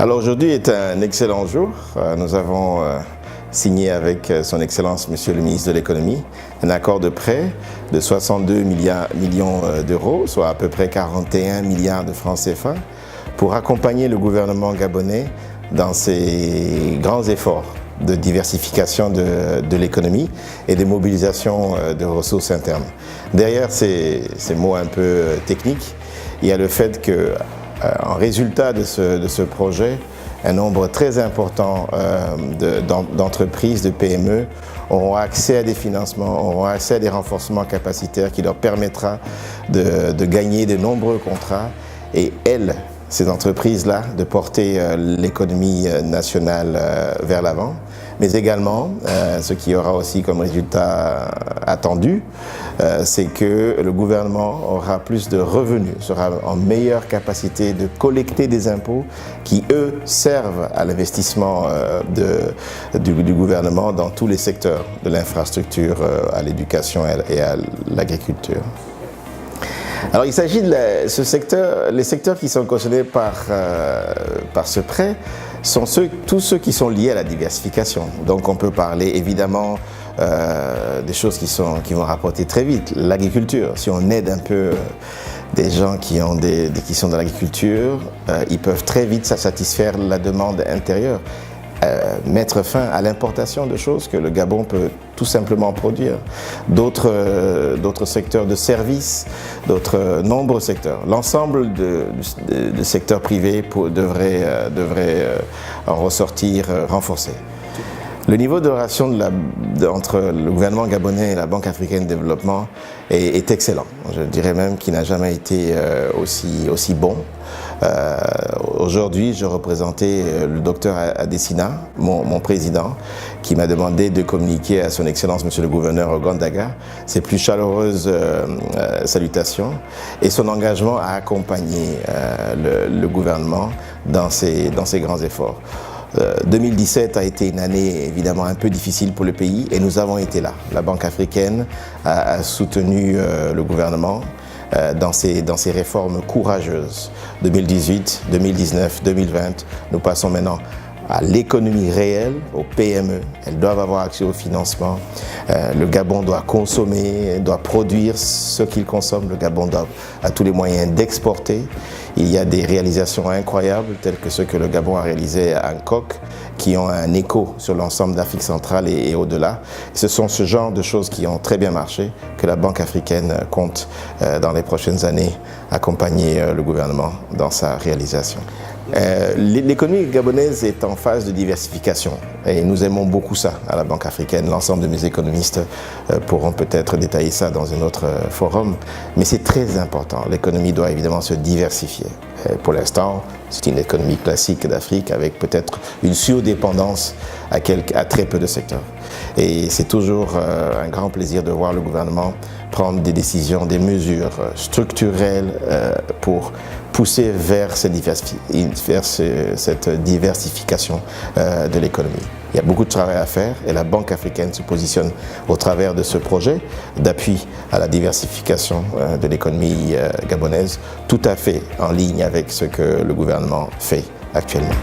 Alors aujourd'hui est un excellent jour. Nous avons signé avec son Excellence Monsieur le ministre de l'Économie un accord de prêt de 62 millions d'euros, soit à peu près 41 milliards de francs CFA, pour accompagner le gouvernement gabonais dans ses grands efforts de diversification de l'économie et de mobilisation de ressources internes. Derrière ces mots un peu techniques, il y a le fait que, en résultat de ce projet, un nombre très important d'entreprises, de PME, auront accès à des financements, auront accès à des renforcements capacitaires qui leur permettra de gagner de nombreux contrats et ces entreprises-là, de porter l'économie nationale vers l'avant, mais également, ce qui aura aussi comme résultat attendu, c'est que le gouvernement aura plus de revenus, sera en meilleure capacité de collecter des impôts qui, eux, servent à l'investissement du gouvernement dans tous les secteurs, de l'infrastructure à l'éducation et à l'agriculture. Alors il s'agit de les secteurs qui sont concernés par ce prêt sont tous ceux qui sont liés à la diversification. Donc on peut parler évidemment des choses qui vont rapporter très vite. L'agriculture, si on aide un peu des gens qui sont dans l'agriculture, ils peuvent très vite satisfaire la demande intérieure. Mettre fin à l'importation de choses que le Gabon peut tout simplement produire. D'autres secteurs de services, nombreux secteurs. L'ensemble de secteurs privés devrait en ressortir renforcé. Le niveau de relation entre le gouvernement gabonais et la Banque africaine de développement est excellent. Je dirais même qu'il n'a jamais été aussi bon. Aujourd'hui, je représentais le docteur Adesina, mon président, qui m'a demandé de communiquer à son Excellence Monsieur le Gouverneur Ogandaga ses plus chaleureuses salutations et son engagement à accompagner le gouvernement dans ses grands efforts. 2017 a été une année évidemment un peu difficile pour le pays et nous avons été là. La Banque africaine a soutenu le gouvernement dans ces réformes courageuses. 2018, 2019, 2020, nous passons maintenant à l'économie réelle, aux PME. Elles doivent avoir accès au financement. Le Gabon doit consommer, doit produire ce qu'il consomme. Le Gabon a tous les moyens d'exporter. Il y a des réalisations incroyables, telles que ce que le Gabon a réalisé à Hancock, qui ont un écho sur l'ensemble d'Afrique centrale et au-delà. Ce sont ce genre de choses qui ont très bien marché, que la Banque africaine compte dans les prochaines années accompagner le gouvernement dans sa réalisation. L'économie gabonaise est en phase de diversification et nous aimons beaucoup ça à la Banque africaine. L'ensemble de mes économistes pourront peut-être détailler ça dans un autre forum, mais c'est très important. L'économie doit évidemment se diversifier. Pour l'instant, c'est une économie classique d'Afrique avec peut-être une surdépendance à très peu de secteurs. Et c'est toujours un grand plaisir de voir le gouvernement prendre des décisions, des mesures structurelles pour pousser vers cette diversification de l'économie. Il y a beaucoup de travail à faire et la Banque africaine se positionne au travers de ce projet d'appui à la diversification de l'économie gabonaise, tout à fait en ligne avec ce que le gouvernement fait actuellement.